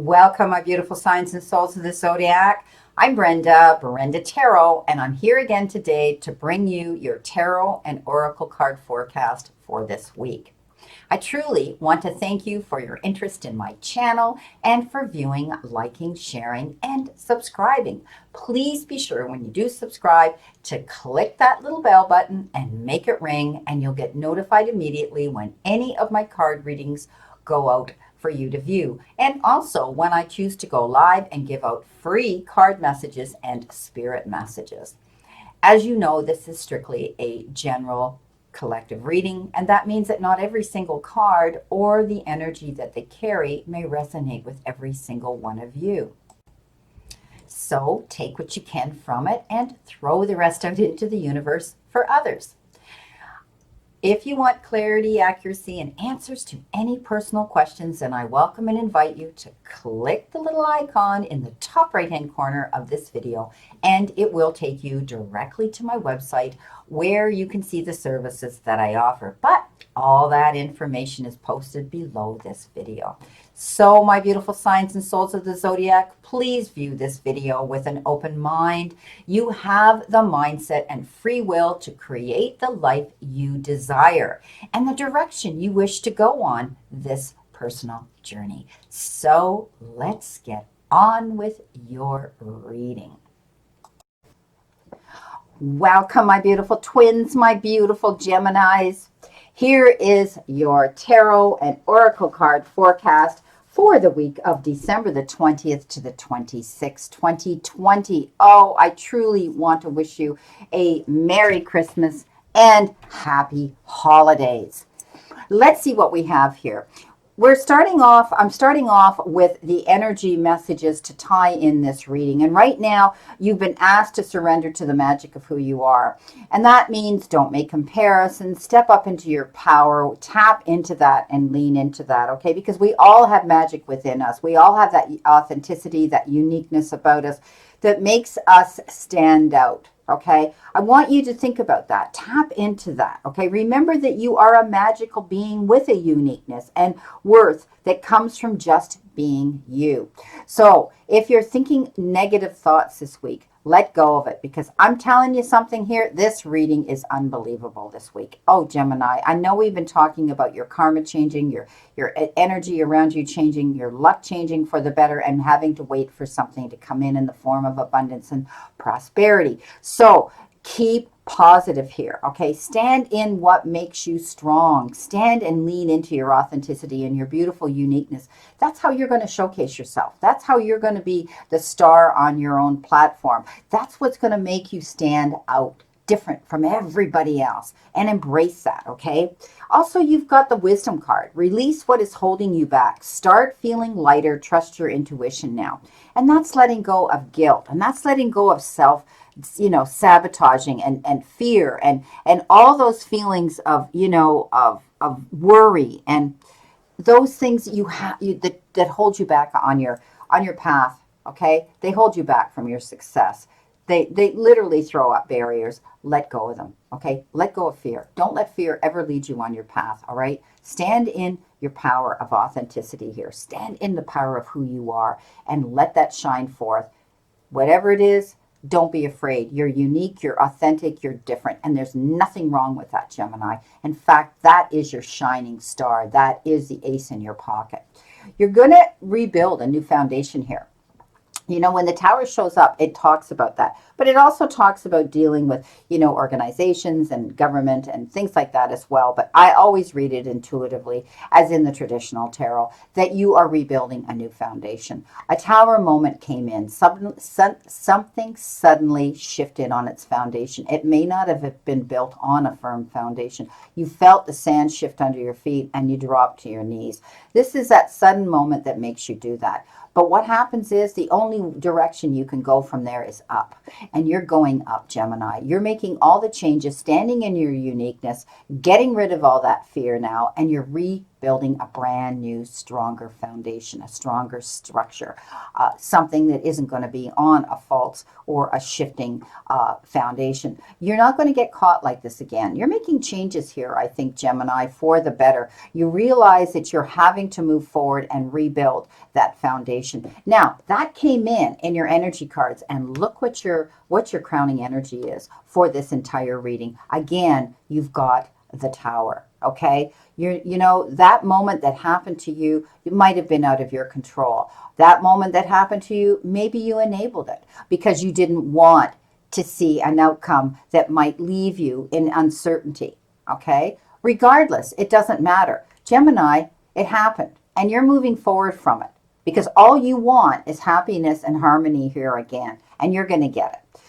Welcome, my beautiful signs and souls of the zodiac. I'm Brenda Tarot, and I'm here again today to bring you your tarot and oracle card forecast for this week. I truly want to thank you for your interest in my channel and for viewing, liking, sharing, and subscribing. Please be sure when you do subscribe to click that little bell button and make it ring, and you'll get notified immediately when any of my card readings go out for you to view. And also when I choose to go live and give out free card messages and spirit messages. As you know, this is strictly a general collective reading, and that means that not every single card or the energy that they carry may resonate with every single one of you. So take what you can from it and throw the rest out into the universe for others. If you want clarity, accuracy, and answers to any personal questions, then I welcome and invite you to click the little icon in the top right-hand corner of this video, and it will take you directly to my website where you can see the services that I offer. But all that information is posted below this video. So my beautiful signs and souls of the zodiac, please view this video with an open mind. You have the mindset and free will to create the life you desire and the direction you wish to go on this personal journey. So let's get on with your reading. Welcome, my beautiful twins, my beautiful Geminis. Here is your tarot and oracle card forecast for the week of December the 20th to the 26th, 2020. Oh, I truly want to wish you a Merry Christmas and Happy Holidays. Let's see what we have here. I'm starting off with the energy messages to tie in this reading. And right now, you've been asked to surrender to the magic of who you are. And that means don't make comparisons, step up into your power, tap into that and lean into that, okay? Because we all have magic within us. We all have that authenticity, that uniqueness about us that makes us stand out. Okay, I want you to think about that. Tap into that. Okay, remember that you are a magical being with a uniqueness and worth that comes from just being you. So if you're thinking negative thoughts this week, let go of it, because I'm telling you something here. This reading is unbelievable this week. Oh, Gemini, I know we've been talking about your karma changing, your energy around you changing, your luck changing for the better, and having to wait for something to come in the form of abundance and prosperity. So keep positive here, okay? Stand in what makes you strong. Stand and lean into your authenticity and your beautiful uniqueness. That's how you're going to showcase yourself. That's how you're going to be the star on your own platform. That's what's going to make you stand out different from everybody else, and embrace that, okay? Also, you've got the wisdom card. Release what is holding you back. Start feeling lighter. Trust your intuition now. And that's letting go of guilt, and that's letting go of sabotaging and fear and all those feelings of of worry and those things that hold you back on your path. Okay, they hold you back from your success. They literally throw up barriers. Let go of them. Okay, let go of fear. Don't let fear ever lead you on your path. All right, stand in your power of authenticity here. Stand in the power of who you are and let that shine forth. Whatever it is, don't be afraid. You're unique, you're authentic, you're different, and there's nothing wrong with that, Gemini. In fact, that is your shining star. That is the ace in your pocket. You're going to rebuild a new foundation here. You know, when the tower shows up, it talks about that. But it also talks about dealing with, organizations and government and things like that as well. But I always read it intuitively, as in the traditional tarot, that you are rebuilding a new foundation. A tower moment came in. Something suddenly shifted on its foundation. It may not have been built on a firm foundation. You felt the sand shift under your feet and you dropped to your knees. This is that sudden moment that makes you do that. But what happens is the only direction you can go from there is up. And you're going up, Gemini. You're making all the changes, standing in your uniqueness, getting rid of all that fear now, and you're building a brand new, stronger foundation, a stronger structure, something that isn't going to be on a false or a shifting foundation. You're not going to get caught like this again. You're making changes here, I think, Gemini, for the better. You realize that you're having to move forward and rebuild that foundation. Now, that came in your energy cards, and look what your crowning energy is for this entire reading. Again, you've got the Tower. Okay, you know, that moment that happened to you, it might have been out of your control. That moment that happened to you, maybe you enabled it because you didn't want to see an outcome that might leave you in uncertainty. Okay, regardless, it doesn't matter. Gemini, it happened, and you're moving forward from it because all you want is happiness and harmony here again, and you're going to get it.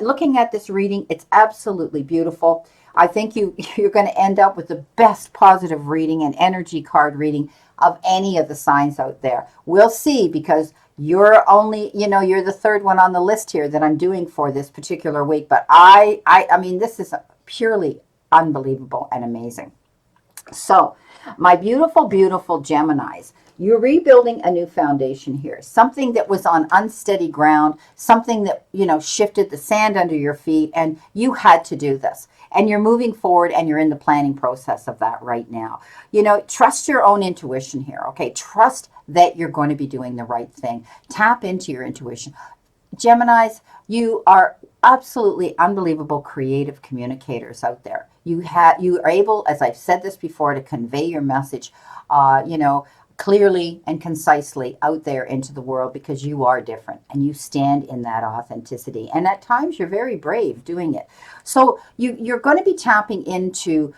Looking at this reading, it's absolutely beautiful. I think you're going to end up with the best positive reading and energy card reading of any of the signs out there. We'll see, because you're only, you're the third one on the list here that I'm doing for this particular week. But I mean, this is purely unbelievable and amazing. So, my beautiful, beautiful Geminis, you're rebuilding a new foundation here. Something that was on unsteady ground, something that, shifted the sand under your feet, and you had to do this. And you're moving forward, and you're in the planning process of that right now. Trust your own intuition here, okay? Trust that you're going to be doing the right thing. Tap into your intuition. Geminis, you are absolutely unbelievable creative communicators out there. You are able, as I've said this before, to convey your message, clearly and concisely out there into the world, because you are different and you stand in that authenticity. And at times you're very brave doing it. So you're going to be tapping into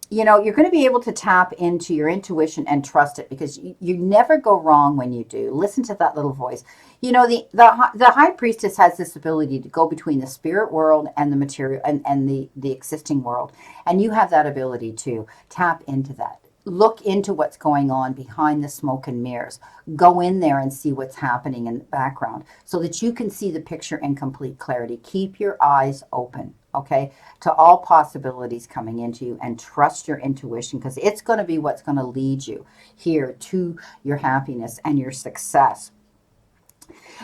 you're going to be able to tap into your intuition and trust it, because you never go wrong when you do. Listen to that little voice. The high priestess has this ability to go between the spirit world and the material and the existing world. And you have that ability to tap into that. Look into what's going on behind the smoke and mirrors. Go in there and see what's happening in the background so that you can see the picture in complete clarity. Keep your eyes open, okay, to all possibilities coming into you, and trust your intuition, because it's going to be what's going to lead you here to your happiness and your success.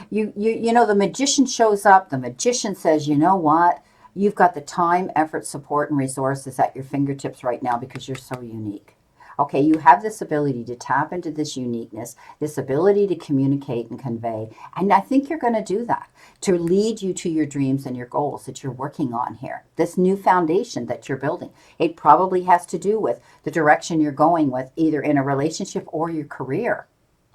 The magician shows up. The magician says, you know what? You've got the time, effort, support, and resources at your fingertips right now because you're so unique. Okay, you have this ability to tap into this uniqueness, this ability to communicate and convey. And I think you're going to do that to lead you to your dreams and your goals that you're working on here. This new foundation that you're building, it probably has to do with the direction you're going with, either in a relationship or your career.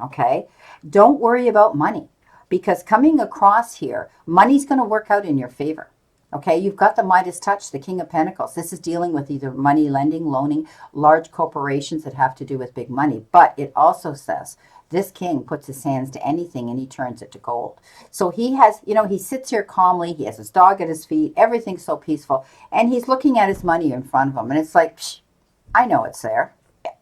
Okay, don't worry about money, because coming across here, money's going to work out in your favor. Okay, you've got the Midas touch, the King of Pentacles. This is dealing with either money lending, loaning, large corporations that have to do with big money. But it also says this king puts his hands to anything and he turns it to gold. So he has, he sits here calmly. He has his dog at his feet. Everything's so peaceful. And he's looking at his money in front of him. And it's like, psh, I know it's there.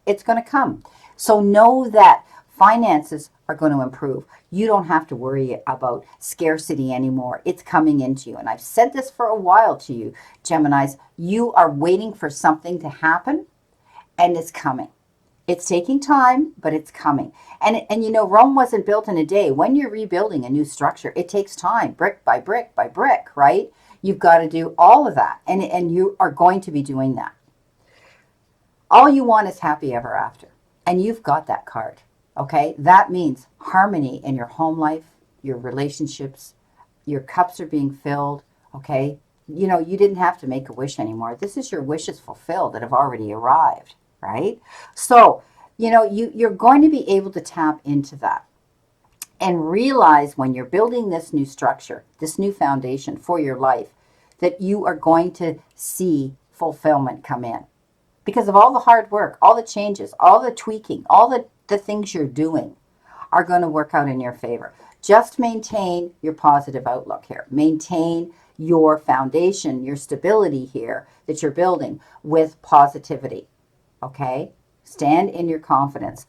It's going to come. So know that finances are going to improve. You don't have to worry about scarcity anymore. It's coming into you. And I've said this for a while to you, Geminis. You are waiting for something to happen, and it's coming. It's taking time, but it's coming. And Rome wasn't built in a day. When you're rebuilding a new structure, it takes time, brick by brick by brick, right? You've got to do all of that. And you are going to be doing that. All you want is happy ever after. And you've got that card. Okay, that means harmony in your home life, your relationships, your cups are being filled. Okay, you didn't have to make a wish anymore. This is your wishes fulfilled that have already arrived, right? So, you're going to be able to tap into that and realize when you're building this new structure, this new foundation for your life, that you are going to see fulfillment come in because of all the hard work, all the changes, all the tweaking, all the things you're doing are going to work out in your favor. Just maintain your positive outlook here. Maintain your foundation, your stability here that you're building with positivity. Okay? Stand in your confidence.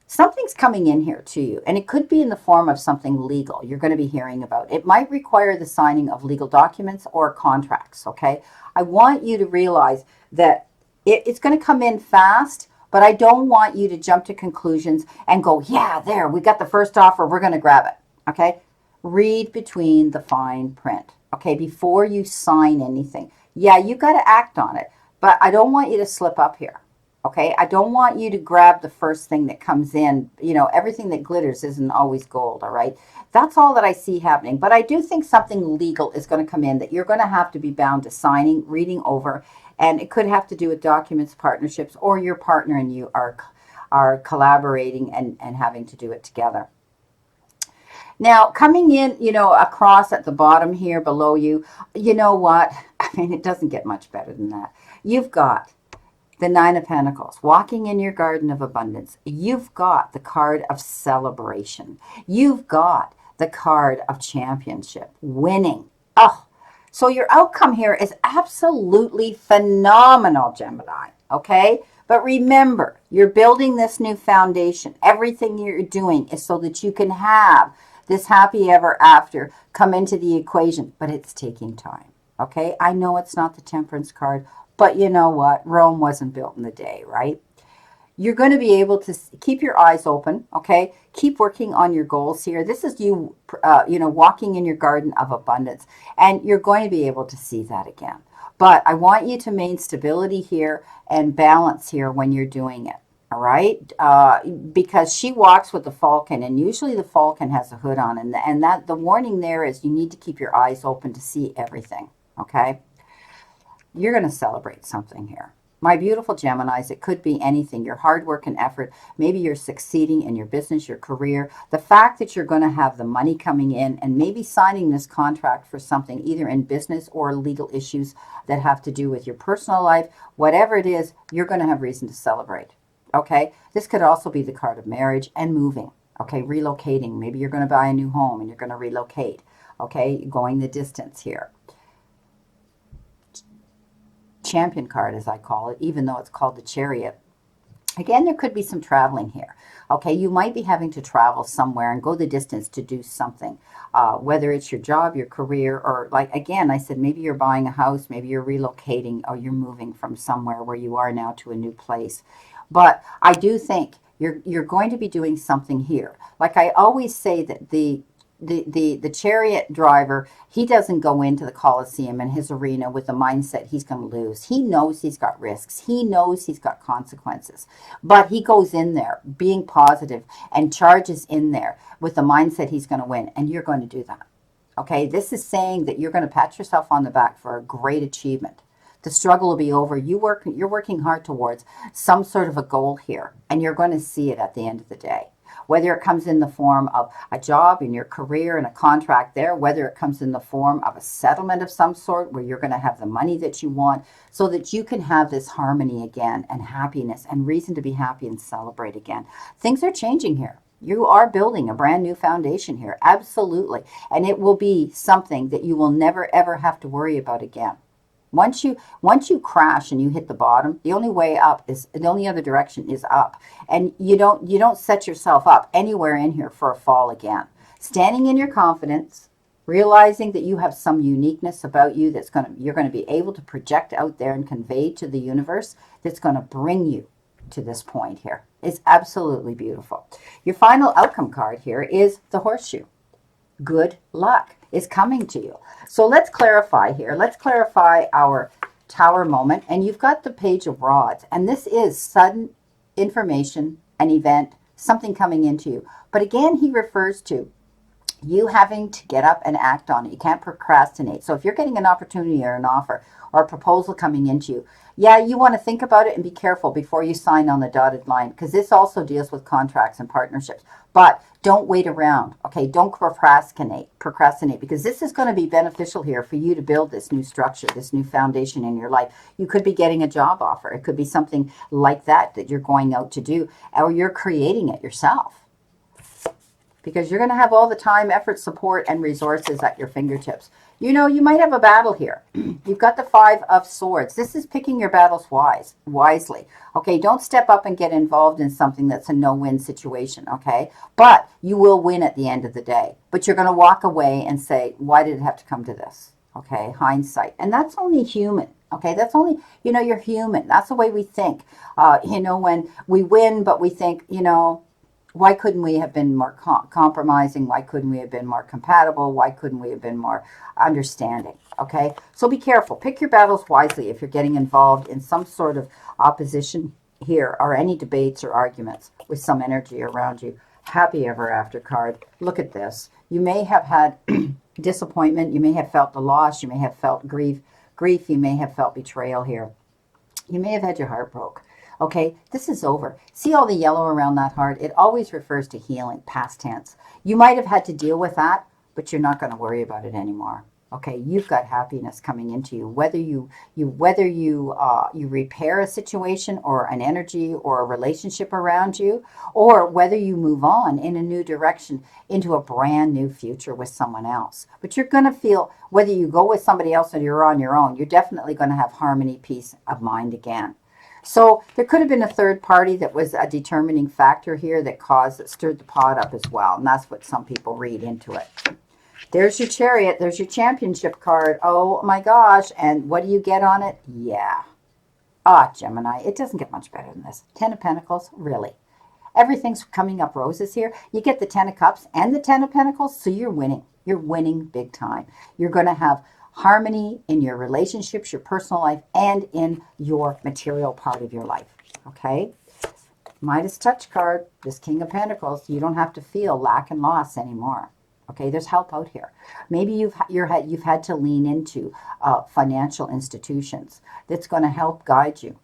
Something's coming in here to you, and it could be in the form of something legal you're going to be hearing about. It might require the signing of legal documents or contracts. Okay? I want you to realize that it's going to come in fast, But I don't want you to jump to conclusions and go, yeah, there, we got the first offer, we're going to grab it. Okay? Read between the fine print. Okay? Before you sign anything. Yeah, you got to act on it. But I don't want you to slip up here. Okay? I don't want you to grab the first thing that comes in. You know, everything that glitters isn't always gold. All right? That's all that I see happening. But I do think something legal is going to come in that you're going to have to be bound to signing, reading over, and it could have to do with documents, partnerships, or your partner and you are collaborating and having to do it together. Now, coming in, you know, across at the bottom here below you, you know what? I mean, it doesn't get much better than that. You've got the Nine of Pentacles, walking in your garden of abundance. You've got the card of celebration. You've got the card of championship, winning. Oh, so your outcome here is absolutely phenomenal, Gemini, okay? But remember, you're building this new foundation. Everything you're doing is so that you can have this happy ever after come into the equation, but it's taking time, okay? I know it's not the Temperance card, but you know what? Rome wasn't built in a day, right? You're going to be able to keep your eyes open, okay? Keep working on your goals here. This is you, you know, walking in your garden of abundance, and you're going to be able to see that again. But I want you to maintain stability here and balance here when you're doing it, all right? Because she walks with the falcon, and usually the falcon has a hood on, and that the warning there is you need to keep your eyes open to see everything, okay? You're going to celebrate something here. My beautiful Geminis, it could be anything. Your hard work and effort. Maybe you're succeeding in your business, your career. The fact that you're going to have the money coming in and maybe signing this contract for something either in business or legal issues that have to do with your personal life, whatever it is, you're going to have reason to celebrate. Okay? This could also be the card of marriage and moving. Okay? Relocating. Maybe you're going to buy a new home and you're going to relocate. Okay? Going the distance here. Champion card, as I call it, even though it's called the Chariot. Again, there could be some traveling here. Okay, you might be having to travel somewhere and go the distance to do something, whether it's your job, your career, or like, again, I said, maybe you're buying a house, maybe you're relocating, or you're moving from somewhere where you are now to a new place. But I do think you're going to be doing something here. Like I always say that the chariot driver, he doesn't go into the Colosseum and his arena with the mindset he's going to lose. He knows he's got risks. He knows he's got consequences. But he goes in there being positive and charges in there with the mindset he's going to win. And you're going to do that. Okay, this is saying that you're going to pat yourself on the back for a great achievement. The struggle will be over. You're working hard towards some sort of a goal here, and you're going to see it at the end of the day. Whether it comes in the form of a job in your career and a contract there, whether it comes in the form of a settlement of some sort where you're going to have the money that you want so that you can have this harmony again and happiness and reason to be happy and celebrate again. Things are changing here. You are building a brand new foundation here, absolutely. And it will be something that you will never, ever have to worry about again. Once you crash and you hit the bottom, the only way up is the only other direction is up. And you don't set yourself up anywhere in here for a fall again. Standing in your confidence, realizing that you have some uniqueness about you that's you're going to be able to project out there and convey to the universe that's going to bring you to this point here. It's absolutely beautiful. Your final outcome card here is the horseshoe. Good luck is coming to you. So let's clarify here. Let's clarify our tower moment. And you've got the page of rods. And this is sudden information, an event, something coming into you. But again, he refers to you having to get up and act on it. You can't procrastinate. So if you're getting an opportunity or an offer or a proposal coming into you, yeah, you want to think about it and be careful before you sign on the dotted line, because this also deals with contracts and partnerships. But don't wait around, okay? Don't procrastinate, because this is going to be beneficial here for you to build this new structure, this new foundation in your life. You could be getting a job offer. It could be something like that you're going out to do, or you're creating it yourself. Because you're going to have all the time, effort, support, and resources at your fingertips. You know, you might have a battle here. You've got the Five of Swords. This is picking your battles wisely. Okay, don't step up and get involved in something that's a no-win situation, okay? But you will win at the end of the day. But you're going to walk away and say, why did it have to come to this? Okay, hindsight. And that's only human. Okay, that's only, you're human. That's the way we think. When we win, but we think, why couldn't we have been more compromising? Why couldn't we have been more compatible? Why couldn't we have been more understanding? Okay, so be careful. Pick your battles wisely if you're getting involved in some sort of opposition here or any debates or arguments with some energy around you. Happy ever after card. Look at this. You may have had disappointment. You may have felt the loss. You may have felt grief. You may have felt betrayal here. You may have had your heart broke. Okay, this is over. See all the yellow around that heart? It always refers to healing, past tense. You might have had to deal with that, but you're not going to worry about it anymore. Okay, you've got happiness coming into you. Whether you repair a situation or an energy or a relationship around you, or whether you move on in a new direction into a brand new future with someone else. But you're going to feel, whether you go with somebody else or you're on your own, you're definitely going to have harmony, peace of mind again. So there could have been a third party that was a determining factor here that stirred the pot up as well. And that's what some people read into it. There's your Chariot. There's your championship card. Oh my gosh. And what do you get on it? Yeah. Gemini, it doesn't get much better than this. 10 of Pentacles, really. Everything's coming up roses here. You get the 10 of Cups and the 10 of Pentacles, so you're winning. You're winning big time. You're going to have harmony in your relationships, your personal life, and in your material part of your life. Okay? Midas touch card, this King of Pentacles, you don't have to feel lack and loss anymore. Okay, there's help out here. Maybe you've had to lean into financial institutions that's going to help guide you.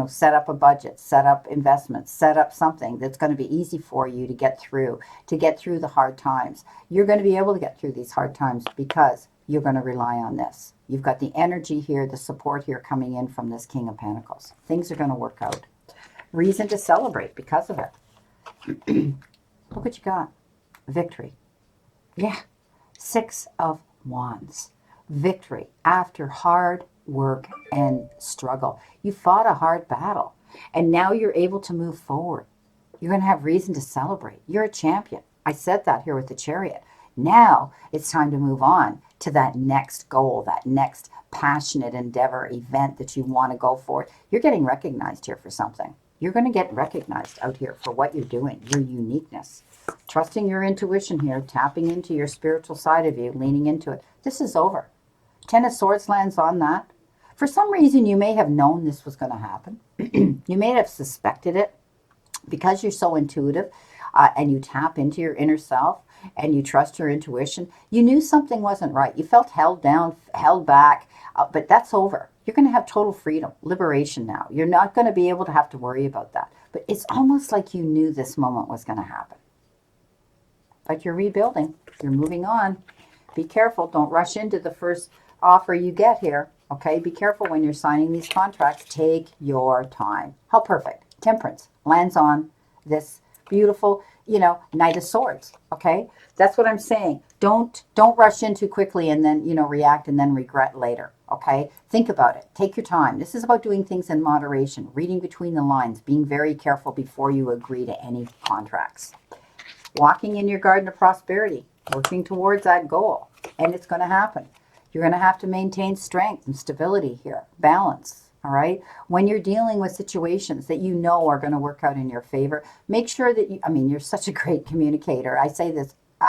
Set up a budget, set up investments, set up something that's going to be easy for you to get through the hard times. You're going to be able to get through these hard times because you're going to rely on this. You've got the energy here, the support here coming in from this King of Pentacles. Things are going to work out. Reason to celebrate because of it. Look what you got. Victory. Yeah. 6 of Wands. Victory after hard work and struggle. You fought a hard battle and now you're able to move forward. You're going to have reason to celebrate. You're a champion. I said that here with the Chariot. Now it's time to move on to that next goal, that next passionate endeavor, event that you want to go for. You're getting recognized here for something. You're going to get recognized out here for what you're doing, your uniqueness. Trusting your intuition here, tapping into your spiritual side of you, leaning into it. This is over. 10 of Swords lands on that. For some reason, you may have known this was going to happen. You may have suspected it because you're so intuitive and you tap into your inner self and you trust your intuition. You knew something wasn't right. You felt held down, held back, but that's over. You're going to have total freedom, liberation now. You're not going to be able to have to worry about that. But it's almost like you knew this moment was going to happen. But you're rebuilding. You're moving on. Be careful. Don't rush into the first offer you get here. Okay? Be careful when you're signing these contracts. Take your time. How perfect. Temperance lands on this beautiful, Knight of Swords. Okay? That's what I'm saying. Don't rush in too quickly and then, react and then regret later. Okay? Think about it. Take your time. This is about doing things in moderation, reading between the lines, being very careful before you agree to any contracts. Walking in your garden of prosperity, working towards that goal, and it's going to happen. You're going to have to maintain strength and stability here, balance, all right? When you're dealing with situations that you know are going to work out in your favor, make sure that you're such a great communicator. I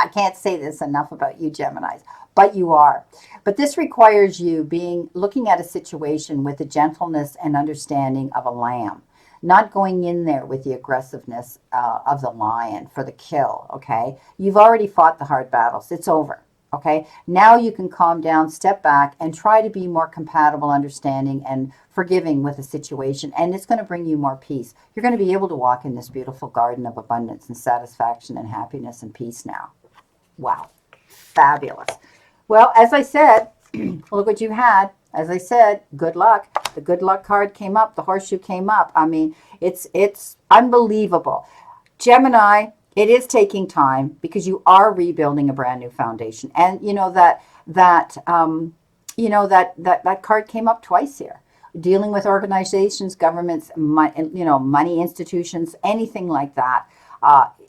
can't say this enough about you, Geminis, but you are. But this requires you looking at a situation with the gentleness and understanding of a lamb. Not going in there with the aggressiveness of the lion for the kill, okay? You've already fought the hard battles. It's over, okay? Now you can calm down, step back, and try to be more compatible, understanding, and forgiving with the situation, and it's going to bring you more peace. You're going to be able to walk in this beautiful garden of abundance and satisfaction and happiness and peace now. Wow. Fabulous. Well, as I said, look what you had. As I said, good luck. The good luck card came up. The horseshoe came up. It's unbelievable. Gemini, it is taking time because you are rebuilding a brand new foundation. And that card came up twice here. Dealing with organizations, governments, money institutions, anything like that.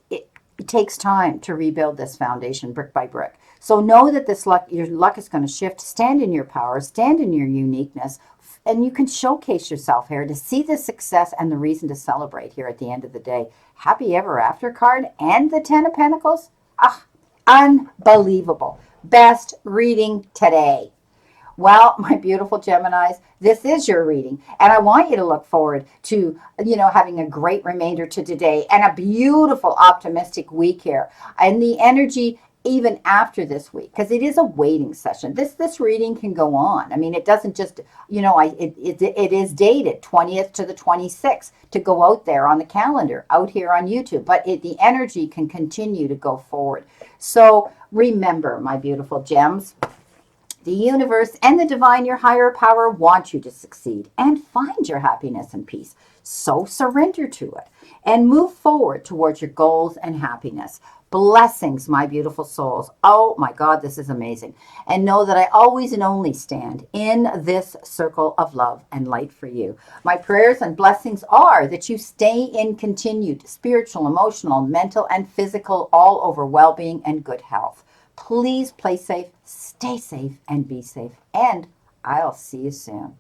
It takes time to rebuild this foundation brick by brick. So know that your luck is going to shift. Stand in your power. Stand in your uniqueness. and you can showcase yourself here to see the success and the reason to celebrate here at the end of the day. Happy Ever After card and the Ten of Pentacles. Ah, unbelievable. Best reading today. Well, my beautiful Geminis, this is your reading. And I want you to look forward to, having a great remainder to today and a beautiful, optimistic week here. And the energy even after this week, because it is a waiting session. This reading can go on. I mean, it doesn't just, it is dated 20th to the 26th to go out there on the calendar, out here on YouTube. But the energy can continue to go forward. So remember, my beautiful gems, the universe and the divine, your higher power, want you to succeed and find your happiness and peace. So surrender to it and move forward towards your goals and happiness. Blessings, my beautiful souls. Oh my God, this is amazing. And know that I always and only stand in this circle of love and light for you. My prayers and blessings are that you stay in continued spiritual, emotional, mental, and physical, all over well-being and good health. Please play safe, stay safe, and be safe. And I'll see you soon.